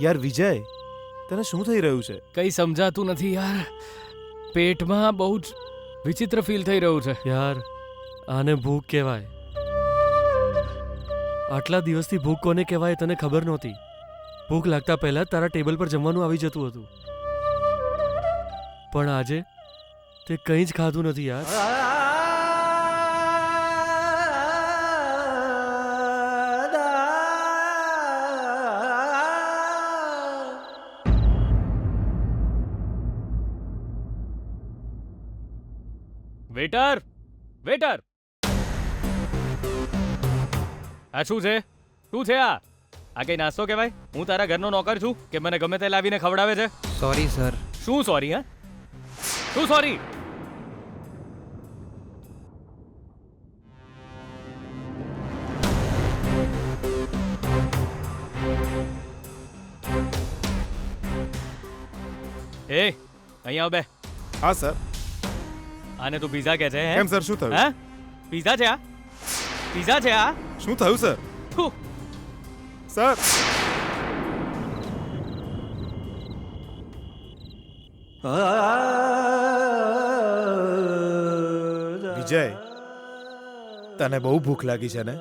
યાર વિજય, તને શું થઈ રહ્યું છે? કઈ સમજાતું નથી યાર. પેટમાં બહુ જ વિચિત્ર ફીલ થઈ રહ્યું છે. યાર આને ભૂખ કહેવાય. આટલા દિવસથી ભૂખ કોને કહેવાય તને ખબર નહોતી. ભૂખ લાગતા પહેલા જ તારા ટેબલ પર જમવાનું આવી જતું હતું, પણ આજે તે કંઈ જ ખાધું નથી યાર. વેટર, વેટર, આ શું છે? શું છે આ? આ કઈ નાસ્તો કહેવાય? હું તારા ઘરનો નોકર છું કે મને ગમે તે લાવીને ખવડાવે છે? Sorry sir. શું સોરી? હા, શું સોરી? એ અહીંયા આવ બે. હા સર. આને તું પિઝા કહે છે? કેમ સર, શું થયું? હે, પિઝા છે આ? પિઝા છે આ? શું થયું સર? ફુ. સર વિજય, તને બહુ ભૂખ લાગી છે ને?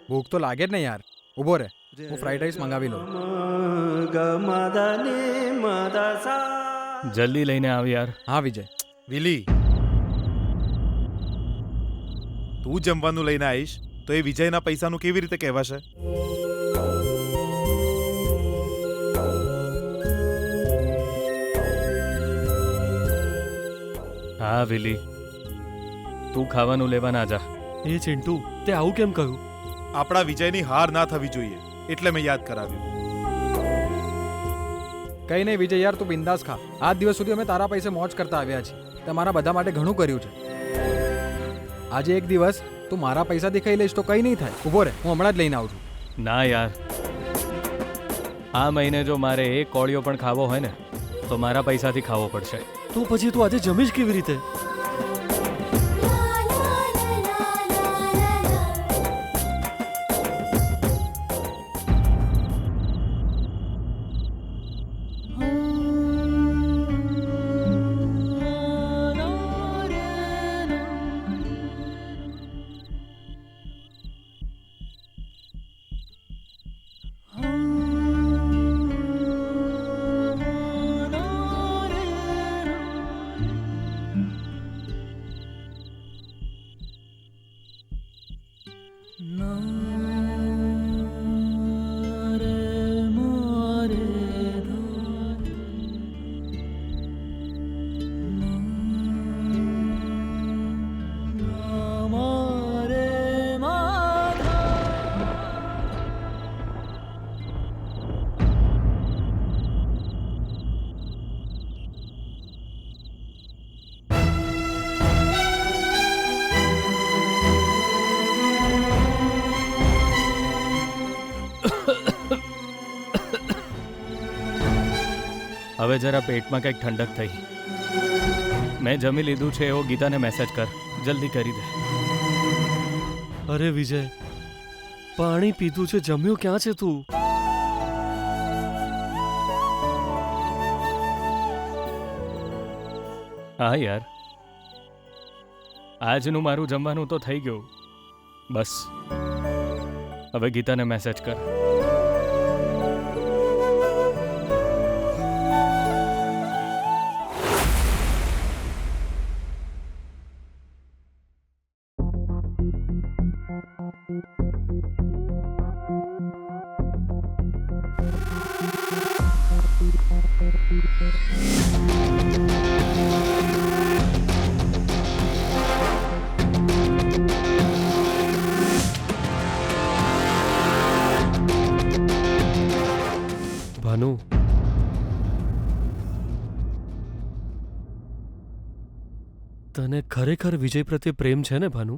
ભૂખ તો લાગે જ ને યાર. ઊભો રે, હું ફ્રાઈડ રાઈસ મંગાવી લઉં. જલ્દી લઈને આવ યાર. હા વિજય. વિલી, તું જમવાનું લઈને આવીશ તો એ વિજયના પૈસાનું કેવી રીતે કહેવાશે? હા વિલી, તું ખાવાનું લેવા ના જા. એ ચિંટુ, તે આવું કેમ કહ્યું? આપણા વિજયની હાર ના થવી જોઈએ એટલે મેં યાદ કરાવ્યું. કઈ નહીં વિજય યાર, તું બિંદાસ ખા. આજ દિવસ સુધી અમે તારા પૈસે મોજ કરતા આવ્યા છીએ. તમારા બધા માટે ઘણું કર્યું છે. આજે એક દિવસ તું મારા પૈસાથી ખાઈ લઈશ તો કઈ નહીં થાય. ઊભો રે, હું હમણાં જ લઈને આવું છું. ના યાર, આ મહિને જો મારે એક કોળિયો પણ ખાવો હોય ને તો મારા પૈસાથી ખાવો પડશે. તો પછી તું આજે જમીશ કેવી રીતે? હવે જરા પેટમાં કંઈક ઠંડક થઈ. મેં જમી લીધું છે એવો ગીતાને મેસેજ કર, જલ્દી કરી દે. અરે વિજય, પાણી પીધું છે, જમ્યું ક્યાં છે તું? હા યાર, આજનું મારું જમવાનું તો થઈ ગયું. બસ હવે ગીતાને મેસેજ કર. ભાનુ, તને ખરેખર વિજય પ્રત્યે પ્રેમ છે ને ભાનુ?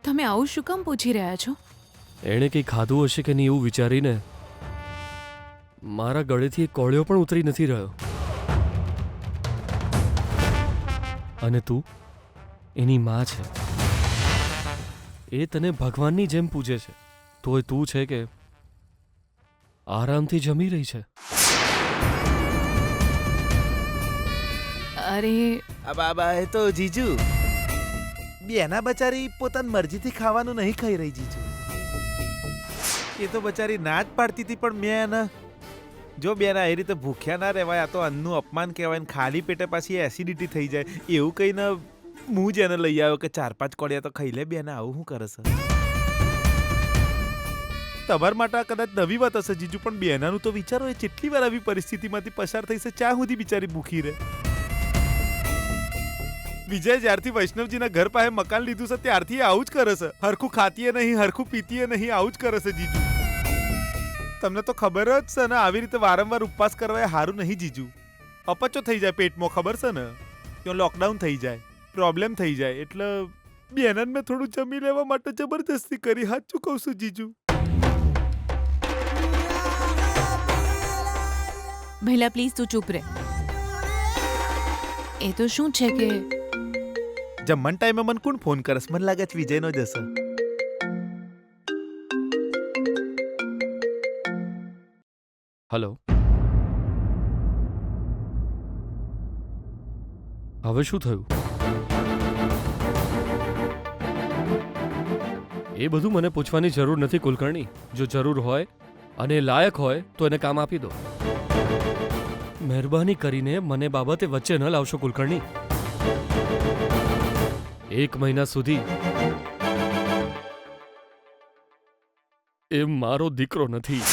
તમે આવું શું કામ પૂછી રહ્યા છો? એણે કંઈ ખાધું હશે કે નહીં એવું વિચારીને મારા ગળેથી એક કોળિયો પણ ઉતરી નથી રહ્યો. અને તું એની માં છે. એ તને ભગવાનની જેમ પૂજે છે, તોય તું છે કે આરામથી જમી રહી છે. અરે બાબા એ તો જીજુ બેના બચારી પોતાની મરજીથી ખાવાનું નહીં ખાઈ રહી જીજુ. એ તો બચારી ના જ પાડતી હતી, પણ મેં એને જો બેના એ રીતે ભૂખ્યા ના રહેવાય, આ તો અન્નનું અપમાન કહેવાય ને ખાલી પેટે પાછી એસિડિટી થઈ જાય એવું કહીને હું જ એને લઈ આવ્યો કે 4-5 કોડિયા તો ખાઈ લે. બેના આવું શું કરે છે? તમારા માટે આ કદાચ નવી વાત હશે જીજુ, પણ બેનાનું તો વિચારો, એ કેટલી વાર આવી પરિસ્થિતિમાંથી પસાર થઈ છે, ચા સુધી બિચારી ભૂખી રહે. વિજય જ્યારથી વૈષ્ણવજીના ઘર પાસે મકાન લીધું છે ત્યારથી આવું જ કરે છે. હરખું ખાતીએ નહીં, હરખું પીતીએ નહીં, આવું જ કરે છે જીજુ. તમને તો ખબર જ છે ને, આવી રીતે વારંવાર ઉપવાસ કરવા એ સારું નહીં જીજુ. અપચો થઈ જાય પેટમાં, ખબર છે ને, ત્યાં લોકડાઉન થઈ જાય, પ્રોબ્લેમ થઈ જાય. એટલે બેનાને મેં થોડું જમી લેવા માટે જબરજસ્તી કરી. સાચું કહું છું જીજુ. ભઈલા પ્લીઝ તું ચૂપ રહે. એ તો શું છે કે જમવાના ટાઈમે મને કોણ ફોન કરસ? મને લાગે છે વિજયનો જ હશે. હલો, હવે શું થયું? એ બધું મને પૂછવાની જરૂર નથી કુલકર્ણી. જો જરૂર હોય અને લાયક હોય તો એને કામ આપી દો. મહેરબાની કરીને મને બાબતે વચ્ચે ન લાવશો કુલકર્ણી. 1 મહિના સુધી એ મારો દીકરો નથી.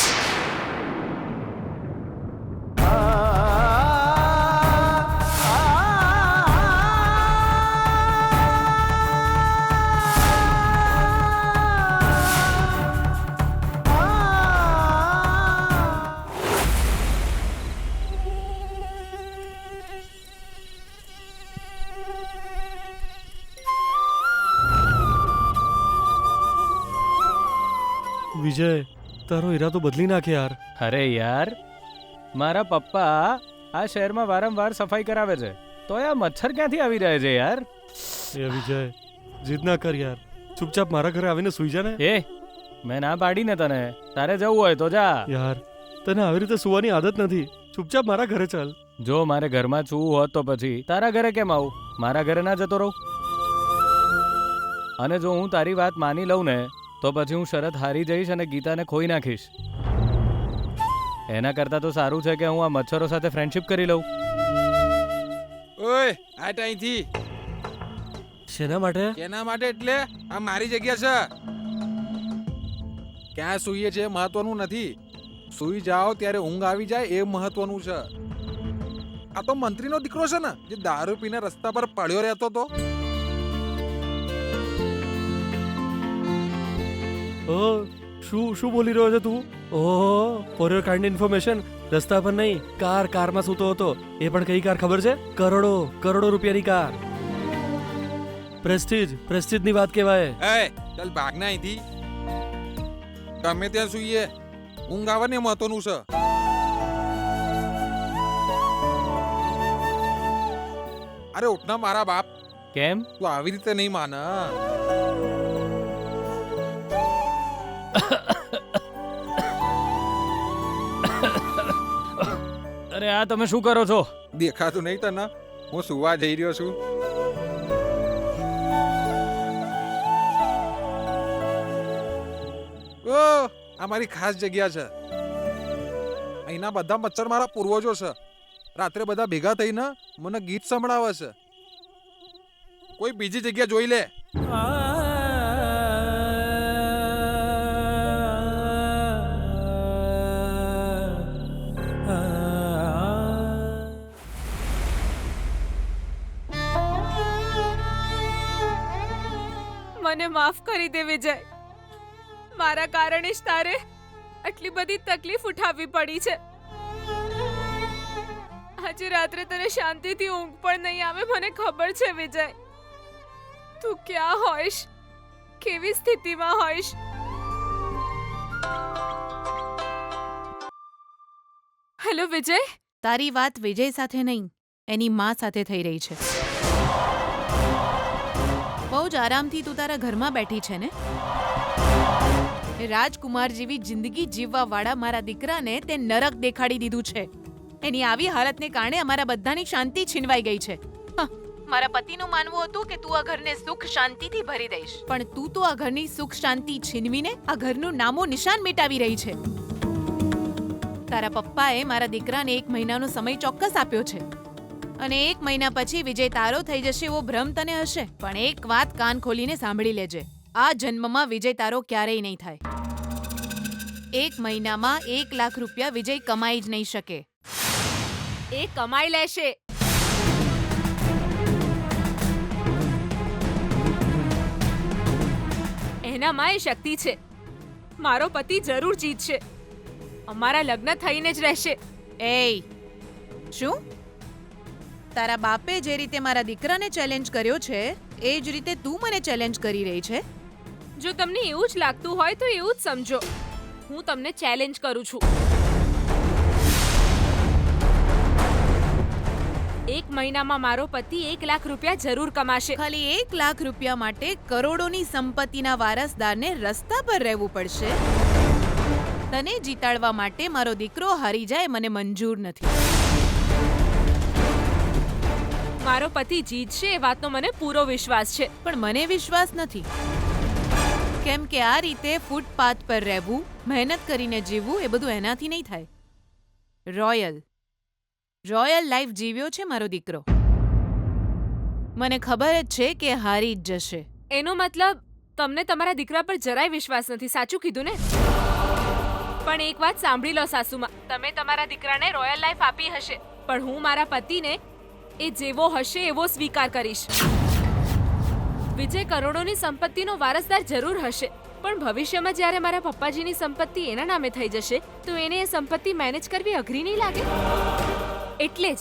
વિજય, તારો ઈરાદો બદલી નાખે યાર. અરે યાર, મારા પપ્પા આ શહેરમાં વારંવાર સફાઈ કરાવે છે, તો આ મચ્છર ક્યાંથી આવી રહે છે યાર? એ વિજય, જીદ ના કર યાર. ચૂપચાપ મારા ઘરે આવીને સૂઈ જા ને. એ મેં ના પાડીને તને, તારે જવું હોય તો જા. યાર, તને આવી રીતે સૂવાની આદત નથી. ચૂપચાપ મારા ઘરે ચાલ. જો મારે ઘરમાં સૂવું હોત તો પછી તારા ઘરે કેમ આવું? મારા ઘરે ના જતો રહું? અને જો હું તારી વાત માની લઉં ને તો પછી હું શરત હારી જઈશ અને ગીતાને ખોઈ નાખીશ. એના કરતાં તો સારું છે કે હું આ મચ્છરો સાથે ફ્રેન્ડશિપ કરી લઉં. ઓય આ અહીંથી. શેના માટે? કેના માટે એટલે આ મારી જગ્યા છે. ક્યાં સૂઈએ છે મહત્વનું નથી. સૂઈ જાઓ ત્યારે ઊંઘ આવી જાય એ મહત્વનું છે. આ તો મંત્રીનો દીકરો છે ને, જે દારૂ પીને રસ્તા પર પડ્યો રહેતો હતો. શું બોલી રહ્યો છે તું? ઓહો, ફોર યોર કાઇન્ડ ઇન્ફોર્મેશન, રસ્તા પર નહીં, કારમાં સૂતો હતો. એ પણ કઈ કાર ખબર છે? કરોડો રૂપિયાની કાર. પ્રેસ્ટીજની વાત કહેવાય. એ ચાલ ભાગના અહીંથી. ગમે ત્યાં સૂઈએ, ઊંઘ આવે ને મહત્વનું છે. અરે ઉઠના મારા બાપ. કેમ? તું આવી રીતે નહીં માને. અરે આ તમે શું કરો છો? દેખાતું નહીં તને? હું સુવા જઈ રહ્યો છું. ઓ આ મારી ખાસ જગ્યા છે. અહીંના બધા મચ્છર મારા પૂર્વજો છે. રાત્રે બધા ભેગા થઈને મને ગીત સંભળાવે છે. કોઈ બીજી જગ્યા જોઈ લે. મને માફ કરી દે વિજય. મારા કારણે જ તારે આટલી બધી તકલીફ ઉઠાવવી પડી છે. આજે રાત્રે તને શાંતિથી ઊંઘ પણ નહીં આવે, મને ખબર છે વિજય. તું ક્યાં હોઈશ, કેવી સ્થિતિમાં હોઈશ. હેલો વિજય. તારી વાત વિજય સાથે નહીં, એની માં સાથે થઈ રહી છે. બહુ જ આરામથી તું તારા ઘરમાં બેઠી છે ને? રાજકુમાર જેવી જિંદગી જીવવાવાળા મારા દીકરાને તે નરક દેખાડી દીધું છે. એની આવી હાલતને કારણે અમારા બધાની શાંતિ છીનવાઈ ગઈ છે. મારા પતિનું માનવું હતું કે તું આ ઘરને સુખ શાંતિથી ભરી દઈશ, પણ તું તો આ ઘરની સુખ શાંતિ છીનવીને આ ઘરનું નામો નિશાન મિટાવી રહી છે. તારા પપ્પાએ મારા દીકરાને 1 મહિનાનો સમય ચોક્કસ આપ્યો છે, અને 1 મહિના પછી વિજય તારો થઈ જશે એવો ભ્રમ તને હશે. પણ એક વાત કાન ખોલીને સાંભળી લેજે, આ જન્મમાં વિજય તારો ક્યારેય નહીં થાય. 1 મહિનામાં 1 લાખ રૂપિયા વિજય કમાઈ જ નહીં શકે. એ કમાઈ લેશે. એનામાં એ શક્તિ છે. મારો પતિ જરૂર જીતશે. અમારા લગ્ન થઈને જ રહેશે. એય, શું? તારા બાપે જે રીતે મારા દીકરાને ચેલેન્જ કર્યો છે એ જ રીતે તું મને ચેલેન્જ કરી રહી છે? જો તમને એવું જ લાગતું હોય તો એવું જ સમજો. હું તમને ચેલેન્જ કરું છું. 1 મહિનામાં મારો પતિ 1 લાખ રૂપિયા જરૂર કમાશે. ખાલી 1 લાખ રૂપિયા માટે કરોડોની સંપત્તિના વારસદારને રસ્તા પર રહેવું પડશે? તને જીતાડવા માટે મારો દીકરો હારી જાય મને મંજૂર નથી. મારો પતિ જીતશે એ વાતનો મને પૂરો વિશ્વાસ છે. પણ મને વિશ્વાસ નથી, કેમ કે આ રીતે ફૂટપાથ પર રહેવું, મહેનત કરીને જીવવું એ બધું એનાથી નહીં થાય. રોયલ લાઈફ જીવ્યો છે મારો દીકરો. મને ખબર જ છે કે હારી જ જશે. એનો મતલબ તમને તમારા દીકરા પર જરાય વિશ્વાસ નથી. સાચું કીધું ને? પણ એક વાત સાંભળી લો સાસુમાં, તમે તમારા દીકરાને રોયલ લાઈફ આપી હશે, પણ હું મારા પતિને એ જેવો હશે એવો સ્વીકાર કરીશ. વિજય કરોડોની સંપત્તિનો વારસદાર જરૂર હશે, પણ ભવિષ્યમાં જ્યારે મારા પપ્પાજીની સંપત્તિ એના નામે થઈ જશે તો એને એ સંપત્તિ મેનેજ કરવી અઘરી નહીં લાગે? એટલે જ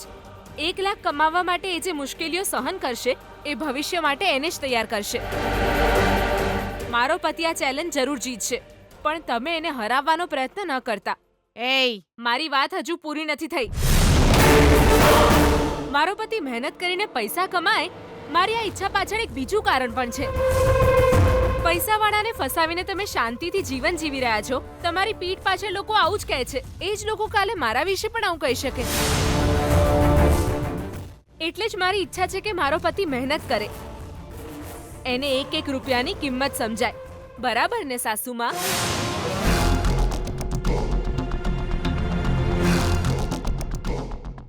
1 લાખ કમાવા માટે એ જે મુશ્કેલીઓ સહન કરશે એ ભવિષ્ય માટે એને જ તૈયાર કરશે. મારો પતિ આ ચેલેન્જ જરૂર જીતશે, પણ તમે એને હરાવવાનો પ્રયત્ન ન કરતા. એય, મારી વાત હજુ પૂરી નથી થઈ. મારો પતિ મહેનત કરીને પૈસા કમાય, મારી આ ઈચ્છા પાછળ એક બીજું કારણ પણ છે. પૈસાવાળાને ફસાવીને તમે શાંતિથી જીવન જીવી રહ્યા છો. તમારી પીઠ પાછળ લોકો આવું જ કહે છે. એ જ લોકો કાલે મારા વિશે પણ આવું કહી શકે. એટલે જ મારી ઈચ્છા છે કે મારો પતિ મહેનત કરે, એને 1 રૂપિયાની કિંમત સમજાય. બરાબર ને સાસુમાં?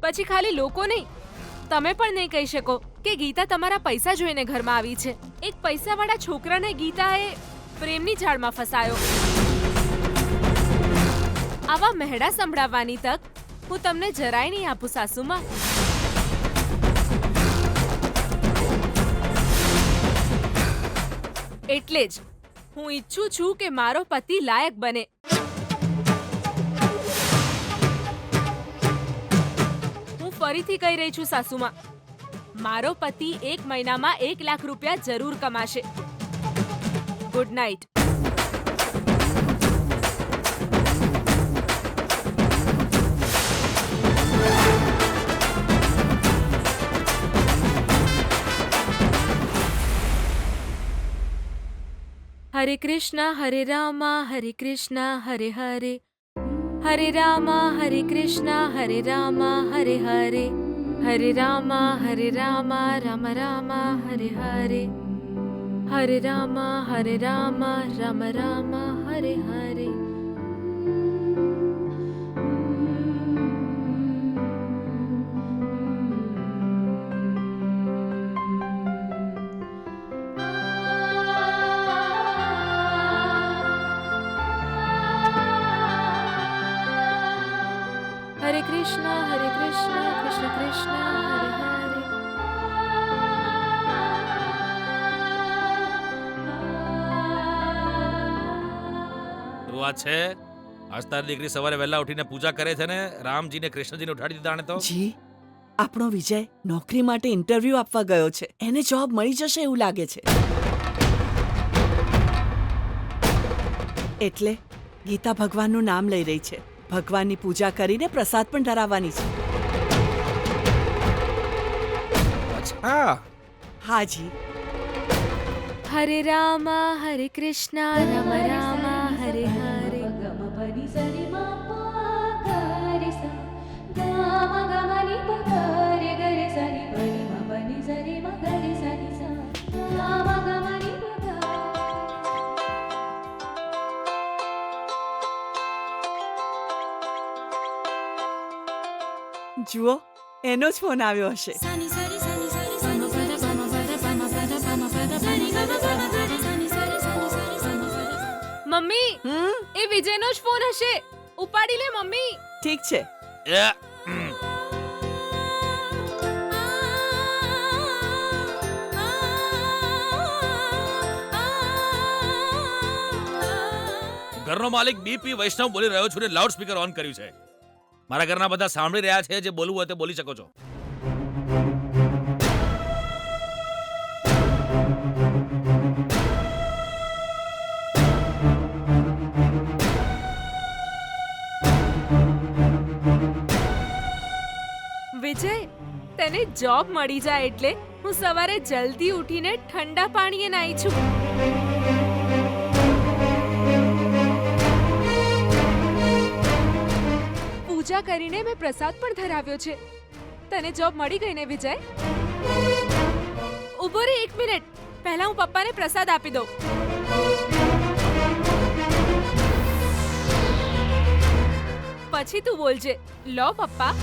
પછી ખાલી લોકો નહીં, તમે પણ નહીં કહી શકો કે ગીતા તમારા પૈસા જોઈને ઘરમાં આવી છે. એક પૈસાવાળા છોકરાને ગીતાએ પ્રેમની જાળમાં ફસાયો. આવા મહેડા સંભળાવવાની તક હું તમને જરાય નહીં આપું સાસુમાં. એટલે જ હું ઈચ્છું છું કે મારો પતિ લાયક બને. હું ફરીથી કહી રહી છું સાસુમાં, મારો પતિ 1 મહિનામાં 1 લાખ રૂપિયા જરૂર કમાશે. Good night. હરે કૃષ્ણ હરે રામ હરે કૃષ્ણ હરે હરે, હરે રામ હરે કૃષ્ણ હરે રામ હરે હરે, હરે રામ રામ રામ હરે હરે, હરે રામ રામ રામ હરે હરે. હરે કૃષ્ણ કૃષ્ણ કૃષ્ણ હરે હરે. વાત છે આજ તારી દીકરી સવારે વહેલા ઉઠીને પૂજા કરે છે ને રામજીને કૃષ્ણજીને ઉઠાડી દીધા ને તો જી આપણો વિજય નોકરી માટે ઇન્ટરવ્યુ આપવા ગયો છે. એને જોબ મળી જશે એવું લાગે છે. એટલે ગીતા ભગવાનનું નામ લઈ રહી છે. ભગવાનની પૂજા કરીને પ્રસાદ પણ ધરાવવાની છે. અચ્છા, હાજી. હરે રામ હરે કૃષ્ણ રામ રામ હરે હરે. જુઓ, એનો જ ફોન આવ્યો હશે. મમ્મી, એ વિજયનો જ ફોન હશે. ઉપાડી લે મમ્મી. ઠીક છે. એ, ઘરનો માલિક બીપી વૈષ્ણવ બોલી રહ્યો છું ને લાઉડ સ્પીકર ઓન કર્યું છે. મારા ઘરના બધા સાંભળી રહ્યા છે. જે બોલવું હોય તે બોલી શકો છો. વિજય, તને જોબ મળી જાય એટલે હું સવારે જલ્દી ઉઠીને ઠંડા પાણીએ નાઈ છું. પૂજા કરીને મેં પ્રસાદ પણ ધરાવ્યો છે. તને જોબ મળી ગઈ ને વિજય? ઉભો રહે 1 મિનિટ. પહેલા હું પપ્પાને પ્રસાદ આપી દઉં. પછી તું બોલજે. લો પપ્પા.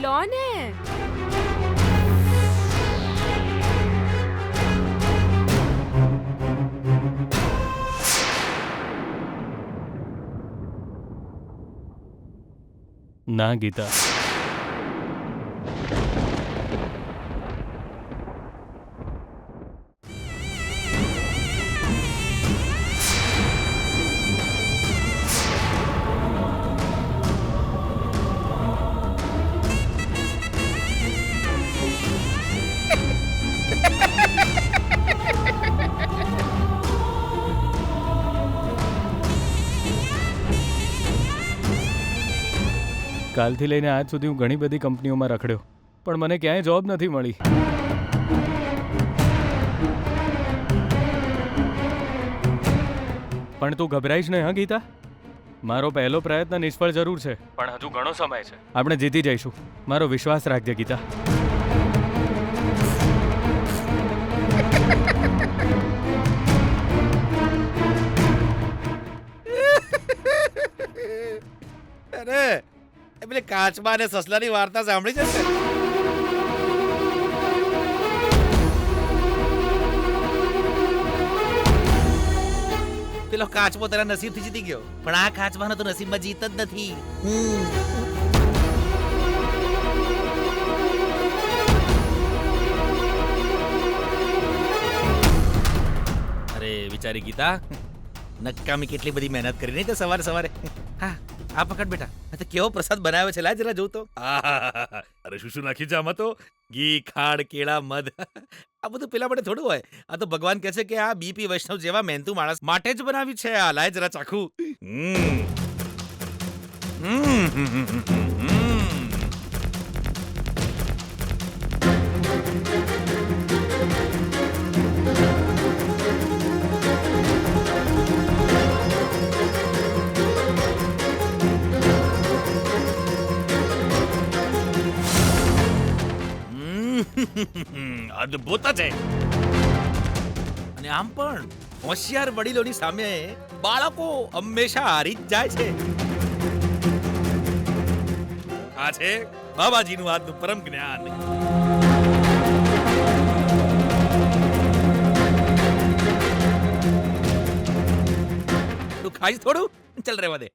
લો ને. ના ગીતા, કાલથી લઈને આજ સુધી હું ઘણી બધી કંપનીઓમાં રખડ્યો, પણ મને ક્યાંય જોબ નથી મળી. પણ તું ગભરાઈશ નહીં હા ગીતા. મારો પહેલો પ્રયત્ન નિષ્ફળ જરૂર છે, પણ હજુ ઘણો સમય છે. આપણે જીતી જઈશું. મારો વિશ્વાસ રાખજે ગીતા. અરે, એ પેલી કાચબા અને સસલાની વાર્તા સાંભળી છે? પેલો કાચબો તેના નસીબથી જીતી ગયો, પણ આ કાચબાનો તો નસીબમાં જીત જ નથી. અરે વિચારી ગીતા, નકામી કેટલી બધી મહેનત કરી નહીં તે સવારે સવારે. હા, આ પકડ બેટા. તો કેવો પ્રસાદ બનાવ્યો છે, લાય જરા જોઉં તો. અરે શું શું નાખી છે આમાં તો? ઘી, ખાંડ, કેળા, મધ. આ બધું પેલા માટે થોડું હોય. આ તો ભગવાન કહે છે કે આ બીપી વૈષ્ણવ જેવા મહેનતુ માણસ માટે જ બનાવી છે. આ લાય જરા ચાખું. અદ્ભુત છે. અને આમ પણ હોશિયાર વડીલોની સામે બાળકો હંમેશા હારી જ જાય છે. આ છે બાબાજીનું આજનું પરમ જ્ઞાન. તું ખાઈશ થોડું? ચલ રહેવા દે.